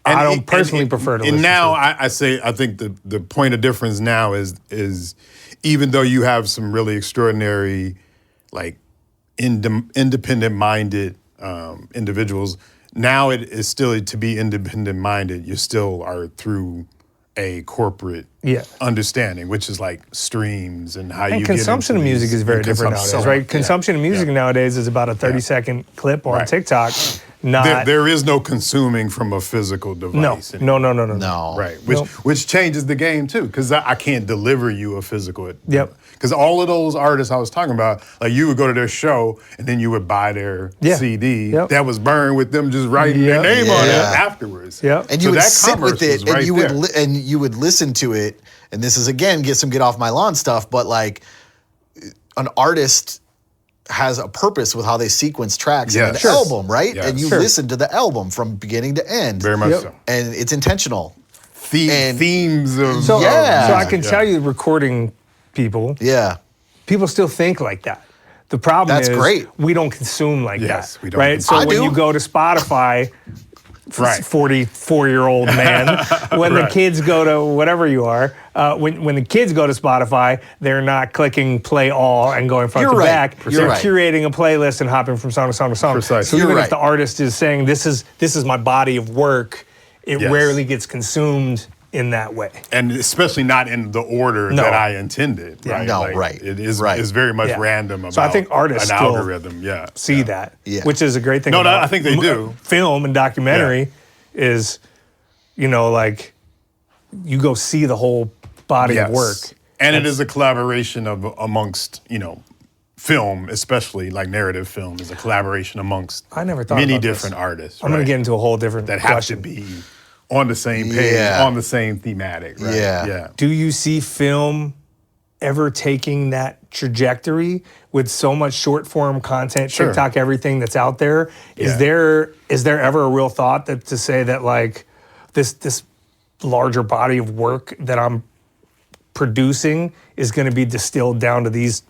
I don't personally prefer to listen And now to. I think the point of difference now is even though you have some really extraordinary, like independent-minded individuals, now it is still to be independent-minded. You still are through a corporate understanding, which is like streams and how you And get consumption of into music these- is very and different consumption. nowadays, right? Consumption of music nowadays is about a 30-second clip on Right. TikTok. Not There is no consuming from a physical device. anymore. no. No. Right, Nope. which changes the game too, because I can't deliver you a physical. Yep. Because all of those artists I was talking about, like you would go to their show and then you would buy their CD Yep. that was burned with them just writing their Yep. name on it Yeah. afterwards. Yep. And So you would that sit commerce with it, was and right you there. would listen to it. And this is again get off my lawn stuff, but like an artist has a purpose with how they sequence tracks in Yes. an Sure. album, right? Yes. And you Sure. listen to the album from beginning to end. Very much Yep. so. And it's intentional. Themes of So, Yeah. so I can tell you, recording people, Yeah. people still think like that. The problem That's is great. we don't consume like Yes, that. we don't right? consume. So I when do. you go to Spotify, Right. 44-year-old man, when the Right. kids go to whatever you are, when the kids go to Spotify, they're not clicking play all and going front You're to right. back. You're They're right. curating a playlist and hopping from song to song to song. Precisely. So You're even right. if the artist is saying this is my body of work, it Yes. rarely gets consumed in that way. And especially not in the order No. that I intended. Yeah. Right? No, Like, right. It is Right. it's very much Yeah. random about So I think artists an still algorithm. Yeah. See that, Yeah. which is a great thing. No, about I think they do. Film and documentary is, like you go see the whole body Yes. of work. And it is a collaboration amongst, film, especially like narrative film, is a collaboration amongst I never thought many about this. different artists. I'm going right? to get into a whole different that have question. to be on the same page, Yeah. on the same thematic. Right? Yeah. Yeah. Do you see film ever taking that trajectory with so much short form content, Sure. TikTok, everything that's out there? Is Yeah. there ever a real thought that to say that like this larger body of work that I'm producing is going to be distilled down to these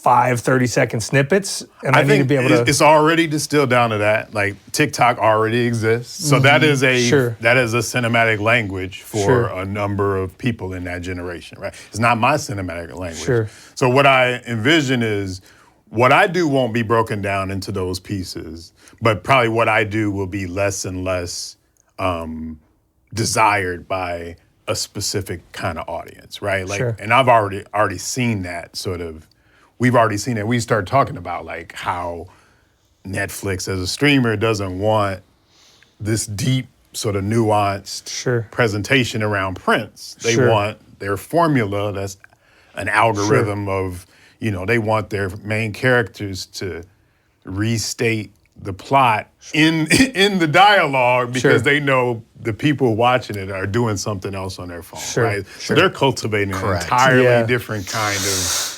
30-second snippets, and I, need to think be able to. it's already distilled down to that. Like TikTok already exists, so that is Sure. that is a cinematic language for Sure. a number of people in that generation. Right? It's not my cinematic language. Sure. So what I envision is what I do won't be broken down into those pieces, but probably what I do will be less and less desired by a specific kind of audience. Right? Like, Sure. and I've already seen that sort of. We've already seen it. We start talking about like how Netflix as a streamer doesn't want this deep sort of nuanced Sure. presentation around Prince. They Sure. want their formula that's an algorithm of, they want their main characters to restate the plot in the dialogue because Sure. they know the people watching it are doing something else on their phone, Sure. right? Sure. So they're cultivating Correct. an entirely Yeah. different kind of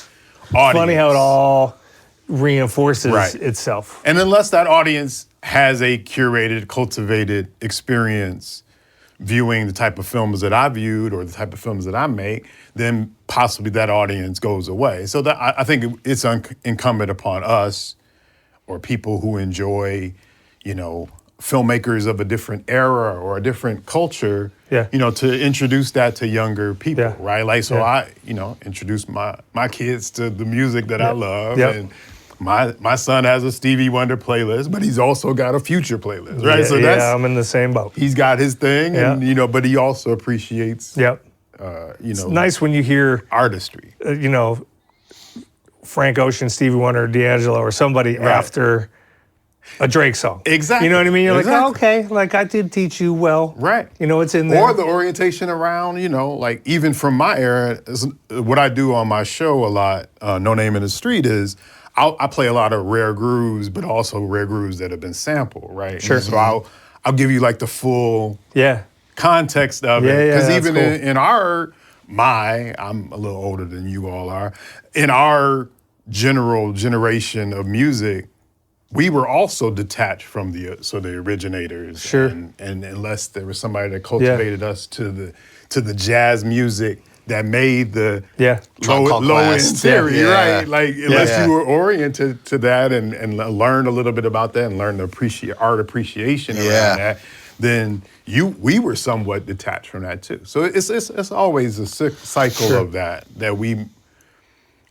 audience. Funny how it all reinforces Right. itself. And unless that audience has a curated, cultivated experience viewing the type of films that I viewed or the type of films that I make, then possibly that audience goes away. So that I think it's incumbent upon us or people who enjoy, filmmakers of a different era or a different culture, Yeah. to introduce that to younger people, Yeah. right? Like, so Yeah. I, introduce my kids to the music that I love. Yep. And my son has a Stevie Wonder playlist, but he's also got a Future playlist, right? So that's, I'm in the same boat. he's got his thing, and, Yeah. but he also appreciates, Yep. It's nice when you hear, artistry. Frank Ocean, Stevie Wonder, D'Angelo, or somebody after a Drake song. Exactly. You know what I mean? You're like, Exactly. oh, okay, like I did teach you well. Right. It's in there. Or the orientation around, like even from my era, what I do on my show a lot, No Name in the Street, is I play a lot of rare grooves, but also rare grooves that have been sampled, right? Sure. And so I'll give you like the full yeah. context of Yeah, it. yeah, Because that's even cool. I'm a little older than you all are, in our generation of music, we were also detached from the originators. Sure. And unless there was somebody that cultivated us to the jazz music that made the Tribe Called low end Quest. theory, Yeah. right? Like unless Yeah. you were oriented to that and learned a little bit about that and learned the art appreciation around Yeah. that, then we were somewhat detached from that too. So it's always a cycle Sure. of that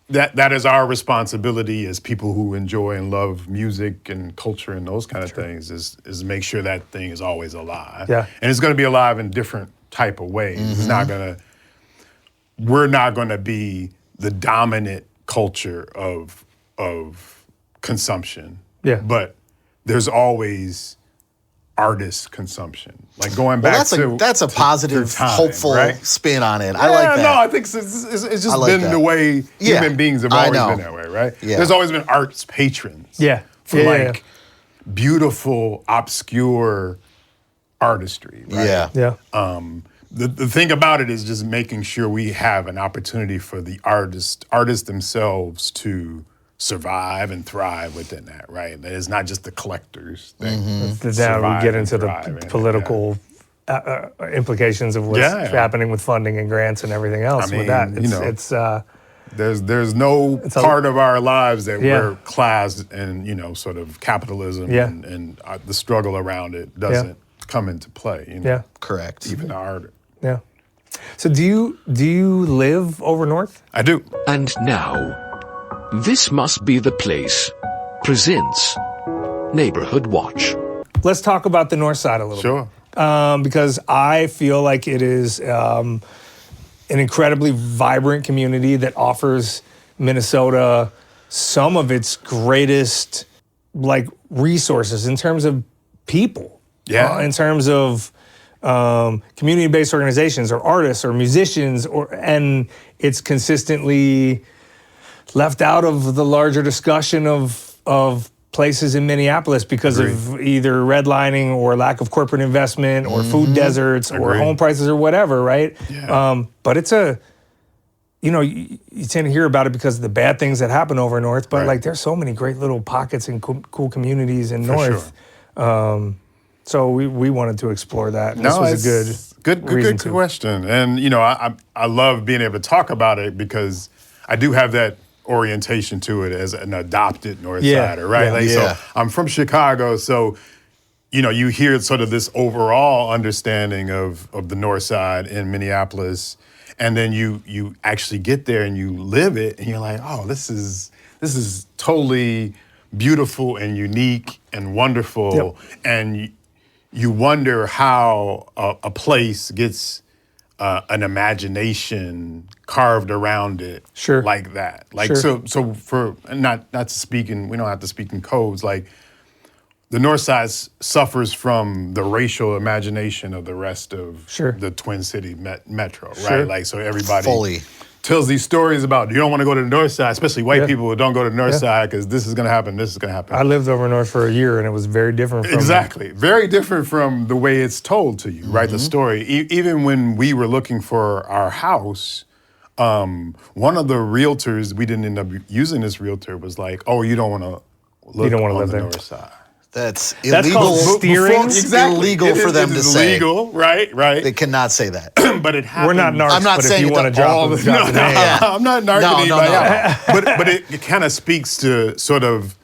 that is our responsibility as people who enjoy and love music and culture and those kind of things is make sure that thing is always alive. Yeah. And it's going to be alive in different type of ways. It's not going to. We're not going to be the dominant culture of consumption. Yeah. But there's always artist consumption. Like going back That's a positive, time, hopeful right? spin on it. I Yeah, like that. no, I think it's just I like been that. the way Yeah, human beings have I always know. been that way, right? Yeah. There's always been arts patrons. Yeah. For Yeah. beautiful, obscure artistry, right? Yeah. Yeah. The thing about it is just making sure we have an opportunity for the artists themselves to survive and thrive within that, right? It's not just the collectors thing. Now we get into the thrive in it, political implications of what's happening with funding and grants and everything else. I mean, with that, you know, there's no part of our lives that we're class and, you know, sort of capitalism and the struggle around it doesn't come into play. You know? Yeah, correct. Even the art. Yeah. So do you live over north? I do. And now, This Must Be the Place presents Neighborhood Watch. Let's talk about the north side a little Sure. bit. Because I feel like it is an incredibly vibrant community that offers Minnesota some of its greatest like resources in terms of people. Yeah. In terms of community-based organizations or artists or musicians, and it's consistently left out of the larger discussion of places in Minneapolis because of either redlining or lack of corporate investment or food deserts or home prices or whatever, right? Yeah. But it's you tend to hear about it because of the bad things that happen over north, but like there's so many great little pockets and cool communities in north. Sure. So we wanted to explore that. And this was a good question. And you know, I love being able to talk about it because I do have that orientation to it as an adopted North Sider, right? So I'm from Chicago, so you know, you hear sort of this overall understanding of the North Side in Minneapolis, and then you actually get there and you live it, and you're like, oh, this is totally beautiful and unique and wonderful, and you wonder how a place gets an imagination carved around it like that. Like so for not to speak in, we don't have to speak in codes, like the North Side suffers from the racial imagination of the rest of the Twin City metro, right? Like so everybody tells these stories about you don't want to go to the North Side, especially white people who don't go to the North Side because this is going to happen, this is going to happen. I lived over north for a year and it was very different from very different from the way it's told to you, right? The story. Even when we were looking for our house, one of the realtors, we didn't end up using this realtor, was like, oh, you don't want to live on the North Side. That's illegal. Called steering. Illegal for them to say. Illegal, right? They cannot say that. But it happens. We're not narcs, I'm not but saying if you want to drop the name. I'm not narking anybody out. But it kind of speaks to sort of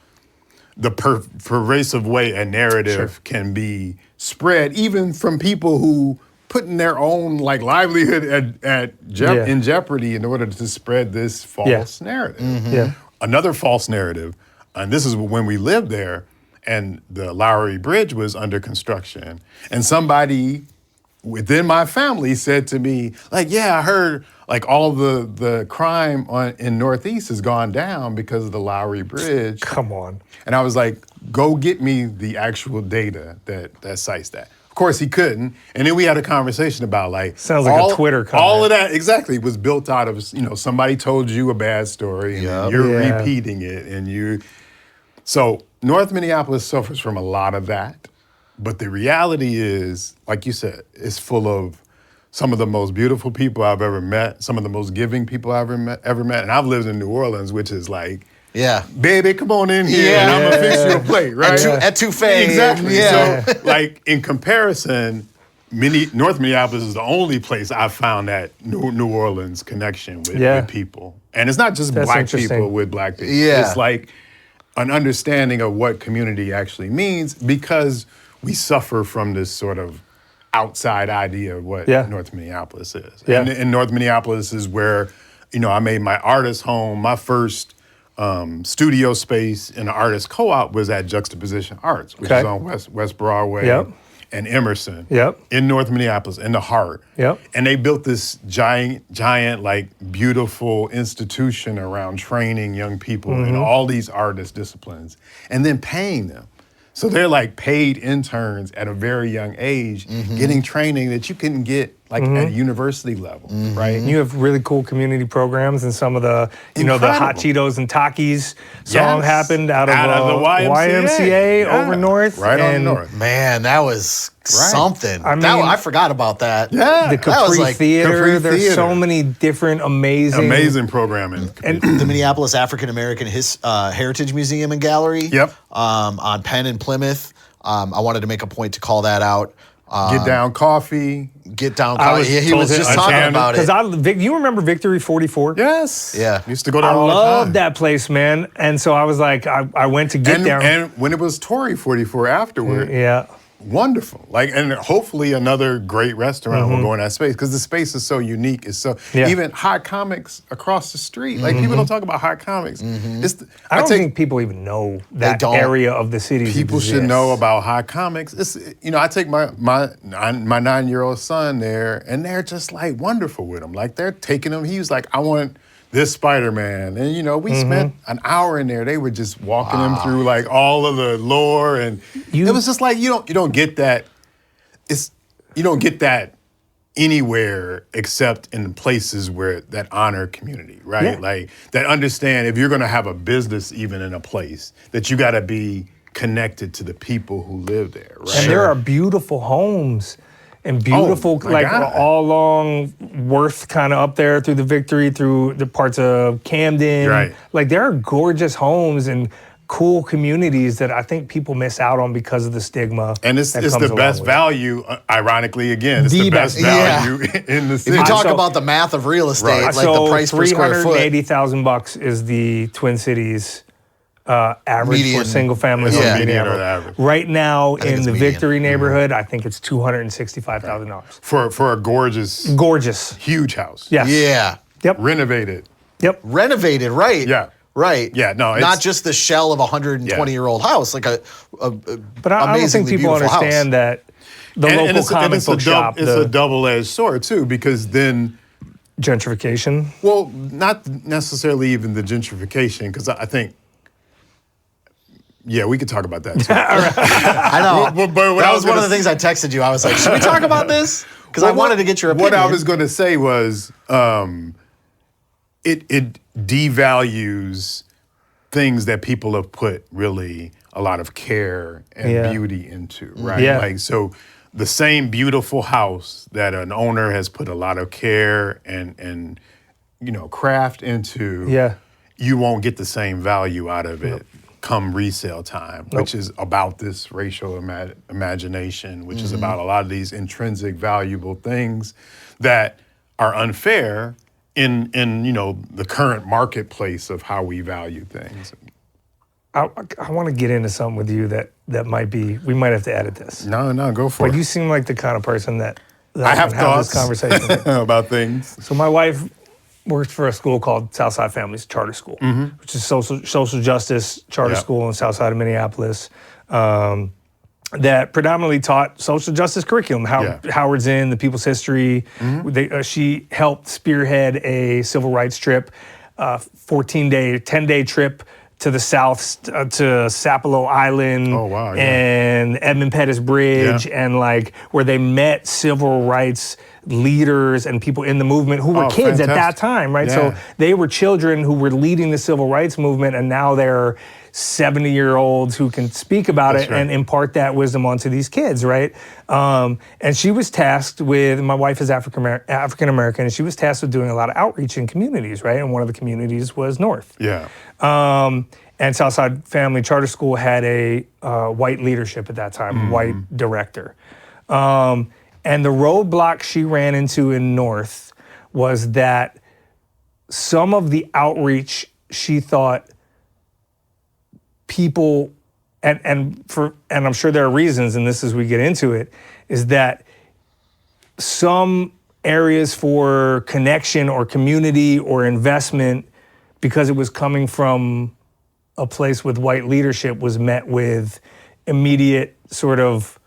the pervasive way a narrative can be spread, even from people who put in their own like livelihood in jeopardy in order to spread this false narrative. Another false narrative, and this is when we lived there, and the Lowry Bridge was under construction, and somebody within my family said to me, like, yeah, I heard like all the crime in Northeast has gone down because of the Lowry Bridge. Come on. And I was like, go get me the actual data that cites that. Of course he couldn't. And then we had a conversation about like, sounds like a Twitter comment. All of that exactly was built out of, you know, somebody told you a bad story and you're repeating it so North Minneapolis suffers from a lot of that. But the reality is, like you said, it's full of some of the most beautiful people I've ever met, some of the most giving people I've ever met. And I've lived in New Orleans, which is like, baby, come on in here and I'm gonna fix you a plate, right? Etouffee. Exactly. So, like, in comparison, North Minneapolis is the only place I've found that New Orleans connection with people. And it's not just black people with black people. It's like an understanding of what community actually means, because we suffer from this sort of outside idea of what North Minneapolis is. And North Minneapolis is where, you know, I made my artist home. My first studio space in the artist co-op was at Juxtaposition Arts, which is on West Broadway and Emerson in North Minneapolis, in the heart. And they built this giant, like, beautiful institution around training young people in all these artist disciplines and then paying them. So they're like paid interns at a very young age, getting training that you couldn't get like at university level, right? You have really cool community programs, and some of the, the Hot Cheetos and Takis song Yes. happened out of the YMCA Yeah. over north. Right and on north. Man, that was something. I mean, I forgot about that. Yeah. The That was Capri like Theater. Capri There's Theater. so many different amazing programming. And The Minneapolis African American Heritage Museum and Gallery. Yep. On Penn and Plymouth. I wanted to make a point to call that out. Get Down Coffee. Get Down. I was He was told just it- talking Chandler. about it. because you remember Victory 44? Yes. Yeah. Used to go there I all the time. love that place, man. And so I was like, I went to Get Down. And when it was Tory 44 afterward, Yeah. wonderful. Like, and hopefully another great restaurant will go in that space because the space is so unique. It's so even hot comics across the street. Like people don't talk about hot comics. I don't think people even know that don't. area of the city. people should know about hot comics. It's I take my 9-year-old son there, and they're just like wonderful with him. Like they're taking him. He was like, I want this Spider-Man, and we spent an hour in there. They were just walking him through like all of the lore, and it was just like you don't get that. You don't get that anywhere except in places where that honor community, right? Yeah. Like that understand if you're going to have a business even in a place that you got to be connected to the people who live there, right? And there are beautiful homes and beautiful, my like God. all along Worth, kind of up there through the Victory, through the parts of Camden. Right. Like there are gorgeous homes and cool communities that I think people miss out on because of the stigma. And it's that the comes along best with it. value, ironically, again, it's The the best best value in the If city. you talk So- about the math of real estate, Right. like so the price per square foot. $380,000 is the Twin Cities average Median. for single family It's homes the in median or Minneapolis. the average. Right now think in it's the median. Victory neighborhood, I think it's $265,000. for a gorgeous, Gorgeous. huge house. Yes. Yeah. Yep. Renovated. Yep. Renovated, right? Yeah. Right. Yeah, no, not it's- just the shell of a 120-year-old house, like a But I don't think amazingly people beautiful understand house. that the local comic book shop, It's a double-edged sword too, because then, gentrification. well, not necessarily even the gentrification, because I think, yeah, we could talk about that too. I know. But what that I was was one of gonna the things I texted you. I was like, should we talk about this? Because I wanted to get your opinion. What I was going to say was, it devalues things that people have put really a lot of care and Yeah. beauty into, right? Yeah. Like, so the same beautiful house that an owner has put a lot of care and craft into, Yeah. you won't get the same value out of it come resale time, which is about this racial imagination, which is about a lot of these intrinsic valuable things that are unfair in the current marketplace of how we value things. I want to get into something with you that might be, we might have to edit this. No, go for But it. you seem like the kind of person that I have can have this thoughts conversation with. about things. So my wife works for a school called Southside Families Charter School, which is social justice charter Yeah. school in Southside of Minneapolis, that predominantly taught social justice curriculum. Howard's in the People's History. She helped spearhead a civil rights trip, 10-day trip to the south to Sapelo Island Oh, wow, yeah. and Edmund Pettus Bridge, Yeah. and like where they met civil rights leaders and people in the movement who were Oh, kids at that fantastic. time, right? Yeah. So they were children who were leading the civil rights movement, and now they're 70-year-olds who can speak about That's it right. and impart that wisdom onto these kids, right? And she was tasked with, my wife is African American, and she was tasked with doing a lot of outreach in communities, right? And one of the communities was North. Yeah. And Southside Family Charter School had a white leadership at that time, white director. And the roadblock she ran into in North was that some of the outreach she thought people, and I'm sure there are reasons, and this as we get into it, is that some areas for connection or community or investment, because it was coming from a place with white leadership, was met with immediate sort of,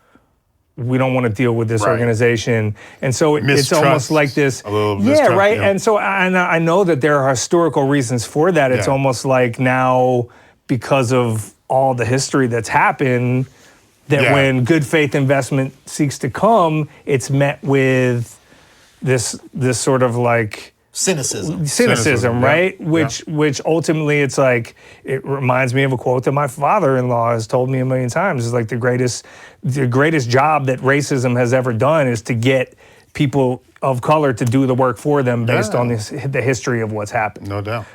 we don't want to deal with this Right. organization. And so it's Mistrust, almost like this. a little Yeah, mistrust, right. yeah. And so I know that there are historical reasons for that. It's Yeah. almost like now, because of all the history that's happened, that Yeah. when good faith investment seeks to come, it's met with this sort of like Cynicism. cynicism, yeah, right? yeah. Which ultimately it's like, it reminds me of a quote that my father-in-law has told me a million times. It's like the greatest job that racism has ever done is to get people of color to do the work for them based on the history of what's happened. No doubt.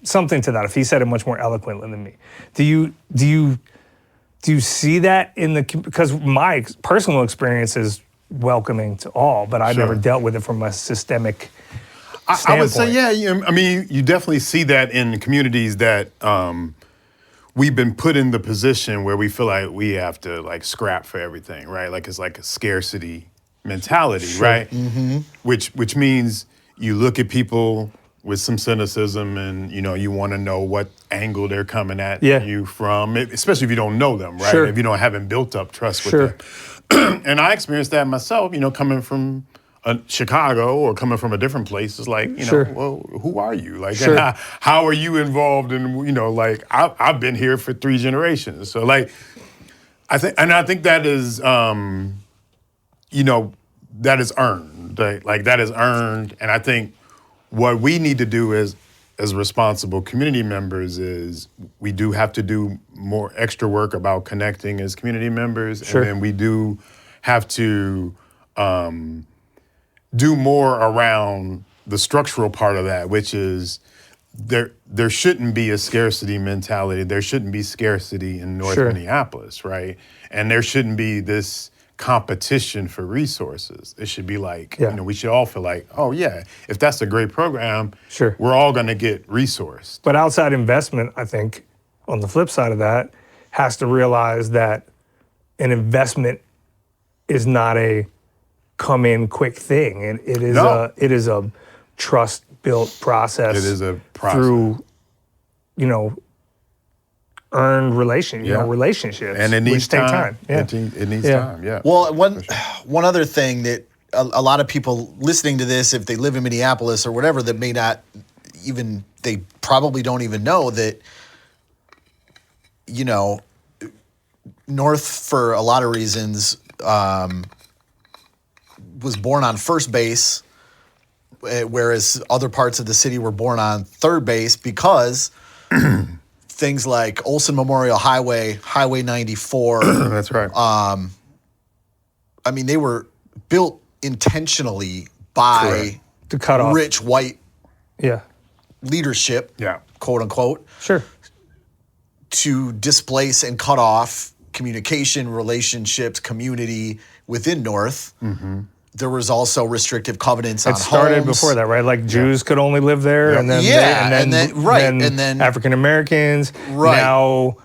Something to that. If he said it much more eloquently than me, do you see that in the, because my personal experience is welcoming to all, but I never dealt with it from a systemic standpoint. I would say, I mean, you definitely see that in communities that we've been put in the position where we feel like we have to like scrap for everything, right? Like it's like a scarcity mentality, right? Mm-hmm. Which means you look at people with some cynicism and, you want to know what angle they're coming at you from, especially if you don't know them, right? Sure. If you haven't built up trust with them. And I experienced that myself, coming from Chicago or coming from a different place. It's like, well, who are you? Like, how are you involved in, like, I've been here for 3 generations. So, like, I think that is, that is earned. Like, that is earned. And I think what we need to do as responsible community members is we do have to do more extra work about connecting as community members. And then we do have to do more around the structural part of that, which is there shouldn't be a scarcity mentality. There shouldn't be scarcity in North Minneapolis, right? And there shouldn't be this competition for resources. It should be like, we should all feel like, oh yeah, if that's a great program, we're all gonna get resourced. But outside investment, I think, on the flip side of that, has to realize that an investment is not a come in quick thing. And it is a trust built process. It is a process through, earned relationships, and it needs which take time. Yeah. It needs time. Yeah. Well, one other thing that a lot of people listening to this, if they live in Minneapolis or whatever, that may not even, they probably don't even know that, North, for a lot of reasons, was born on first base, whereas other parts of the city were born on third base because things like Olson Memorial Highway, Highway 94. That's right. I mean, they were built intentionally by to cut off rich white leadership, quote unquote, to displace and cut off communication, relationships, community within North. Mm-hmm. There was also restrictive covenants on homes. It started before that, right? Like Jews could only live there, and then African Americans. Right. Now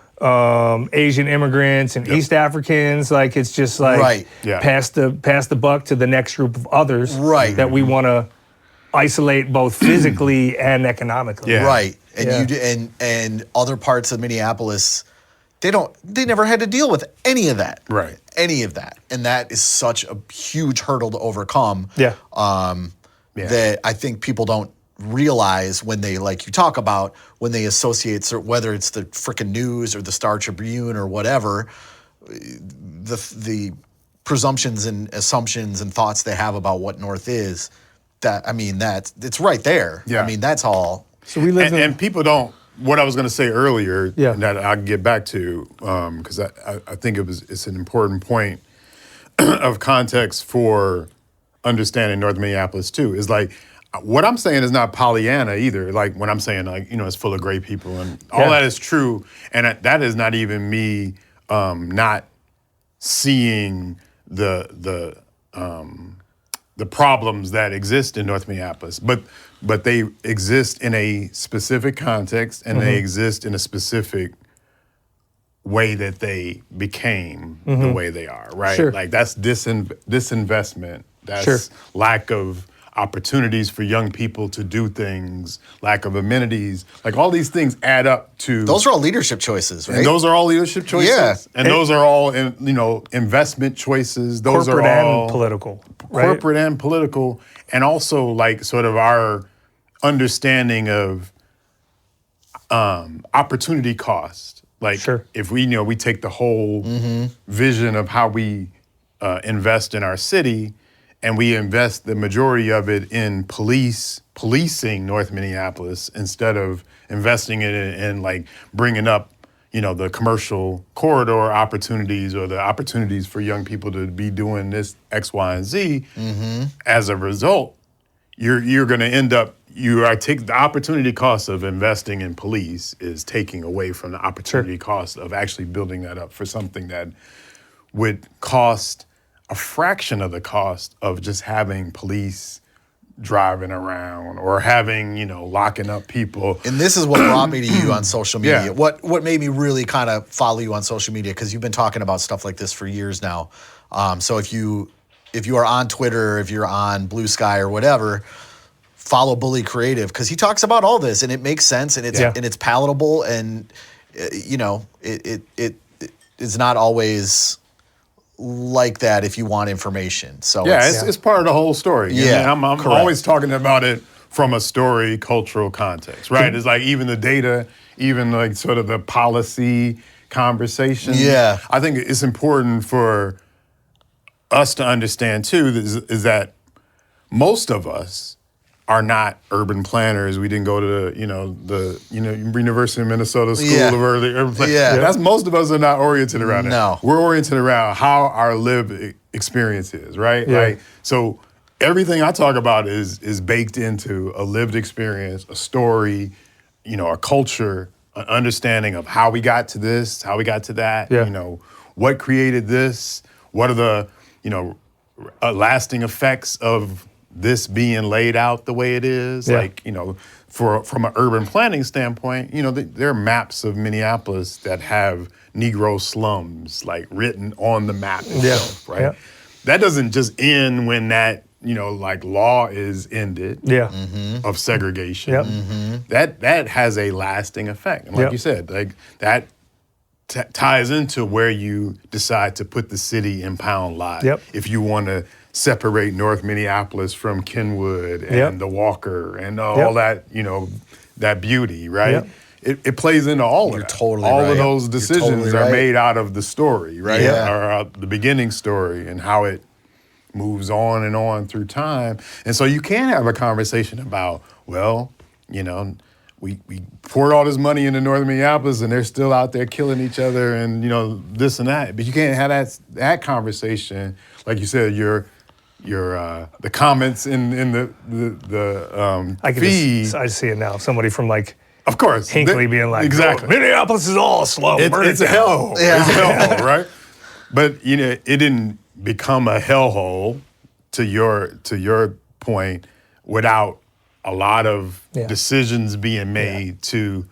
Asian immigrants and East Africans. Like it's just like pass the buck to the next group of others. Right. That we want to isolate both physically and economically. Yeah. Right. And and other parts of Minneapolis, they never had to deal with any of that. Right. Any of that. And that is such a huge hurdle to overcome. Yeah. That I think people don't realize when they, like you talk about, when they associate, whether it's the frickin' news or the Star Tribune or whatever, the presumptions and assumptions and thoughts they have about what North is, it's right there. Yeah. I mean, that's all. So we live and people don't, what I was going to say earlier, that I'll get back to, because I think it's an important point of context for understanding North Minneapolis too, is like, what I'm saying is not Pollyanna either. Like when I'm saying like, it's full of great people and all that is true. And that is not even me not seeing the problems that exist in North Minneapolis, but they exist in a specific context and they exist in a specific way that they became the way they are, right? Sure. Like that's disinvestment, that's lack of opportunities for young people to do things, lack of amenities, like all these things add up to. Those are all leadership choices, right? And those are all leadership choices. Yeah. And those are all, investment choices. Those corporate are all and political. Corporate and political. And also like sort of our understanding of opportunity cost. Like if we take the whole vision of how we invest in our city, and we invest the majority of it in policing North Minneapolis instead of investing it in like bringing up, the commercial corridor opportunities or the opportunities for young people to be doing this X, Y, and Z. As a result, you're going to end up, the opportunity cost of investing in police is taking away from the opportunity cost of actually building that up for something that would cost a fraction of the cost of just having police driving around or having, locking up people. And this is what brought me to you on social media. Yeah. What made me really kind of follow you on social media, because you've been talking about stuff like this for years now. So if you are on Twitter, if you're on Blue Sky or whatever, follow Bully Creative, because he talks about all this and it makes sense and it's palatable, and it is not always like that if you want information. So it's part of the whole story. Yeah, and I'm always talking about it from a story cultural context, right? It's like even the data, even like sort of the policy conversation. Yeah. I think it's important for us to understand too is that most of us are not urban planners. We didn't go to the University of Minnesota School of Urban Planning. Yeah. That's most of us are not oriented around that. No. We're oriented around how our lived experience is, right? Yeah. Like, so everything I talk about is baked into a lived experience, a story, a culture, an understanding of how we got to this, how we got to that, what created this, what are the, lasting effects of this being laid out the way it is. Yeah. Like, from an urban planning standpoint, there are maps of Minneapolis that have Negro slums like written on the map itself, right? Yeah. That doesn't just end when that, law is ended of segregation. Yep. That has a lasting effect. And like you said, like that ties into where you decide to put the city in pound lot. Yep. If you want to separate North Minneapolis from Kenwood and the Walker and all that, that beauty, right? Yep. It plays into all of that. Totally all right. of those You're decisions totally are right. made out of the story, right? Yeah. Or the beginning story and how it moves on and on through time. And so you can have a conversation about, well, we poured all this money into Northern Minneapolis and they're still out there killing each other and, this and that. But you can't have that conversation. Like you said, the comments in the I can feed. I see it now. Somebody from like Of course. Hinckley being like, exactly. Minneapolis is all slow. It's a hellhole. Yeah. It's a hellhole, right? But it didn't become a hellhole to your point without a lot of decisions being made to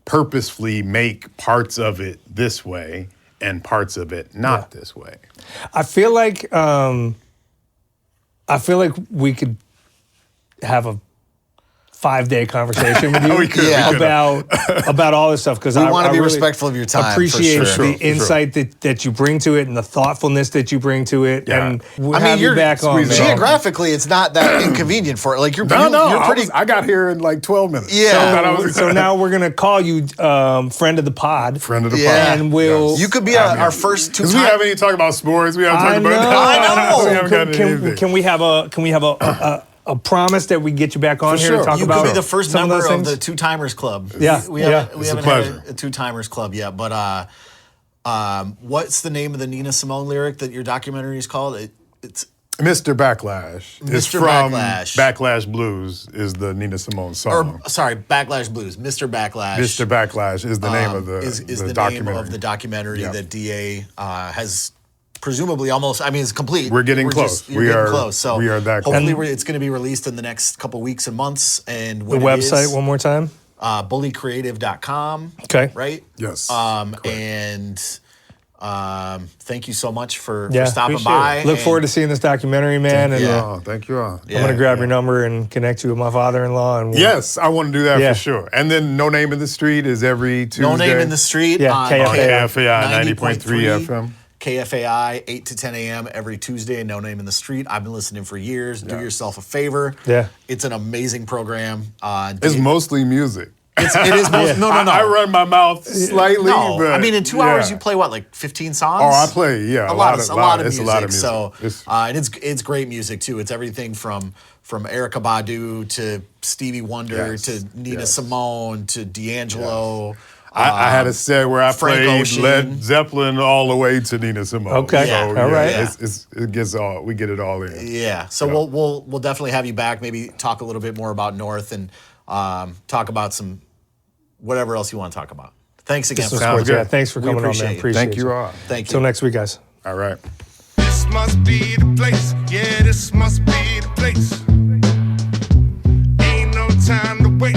purposefully make parts of it this way and parts of it not this way. I feel like we could have a 5-day conversation with you We could. about all this stuff, because We I want to be really respectful of your time. appreciate for sure. the insight that you bring to it and the thoughtfulness that you bring to it. Yeah. And we'll have you you're back on. man. geographically, it's not that inconvenient for it. Like you're pretty. I got here in like 12 minutes. Yeah. So I thought I was So now we're gonna call you friend of the pod. friend of the Yeah. pod. And we'll. You could be our first two. Because we haven't even talked about sports. We haven't I talked know. about I know. We haven't gotten into anything. Can we have a promise that we get you back on For here to sure. talk You about could be the first some member of, those of things? the Two Timers Club. Yeah, we yeah. haven't, we It's a haven't pleasure. had a Two Timers Club yet. But what's the name of the Nina Simone lyric that your documentary is called? It's Mr. Backlash is Mr. from Backlash. Backlash Blues is the Nina Simone song. Backlash Blues. Mr. Backlash. Mr. Backlash is the name of the, is the documentary. name of the documentary Yeah. that DA has presumably almost. I mean, it's complete. We're getting close. You're getting close. So we are that close. hopefully, it's going to be released in the next couple weeks and months. And The when website it is, one more time. bullycreative.com. Okay. Right. Yes. And thank you so much for Yeah, stopping appreciate by. it. Look forward to seeing this documentary, man. And Yeah. Oh, thank you all. Yeah. I'm gonna grab your number and connect you with my father-in-law. And Yes, I want to do that Yeah. for sure. And then No Name in the Street is every Tuesday. No Name in the Street. Yeah, on KFAI. KFAI 90.3 FM. KFAI 8 to 10 a.m. every Tuesday. No Name in the Street. I've been listening for years. Do yourself a favor. Yeah. It's an amazing program. It's mostly music. It is most, no. I run my mouth slightly, No, but I mean, in 2 hours you play what, like 15 songs? Oh, I play, yeah, a lot of it's music. a lot of music. So, It's- and it's great music too. It's everything from Erykah Badu to Stevie Wonder Yes, to Nina yes. Simone to D'Angelo. I had a set where I Frank played Ocean. Led Zeppelin all the way to Nina Simone. Okay. Yeah. So, All right. Yeah. we get it all in. Yeah, so we'll definitely have you back. Maybe talk a little bit more about North and talk about some whatever else you want to talk about. Thanks again. This was Sounds great. good. Yeah, thanks for We coming on, appreciate man. it. Appreciate Thank you all. Thank you. Till next week, guys. All right. This must be the place. Yeah, this must be the place. Ain't no time to wait.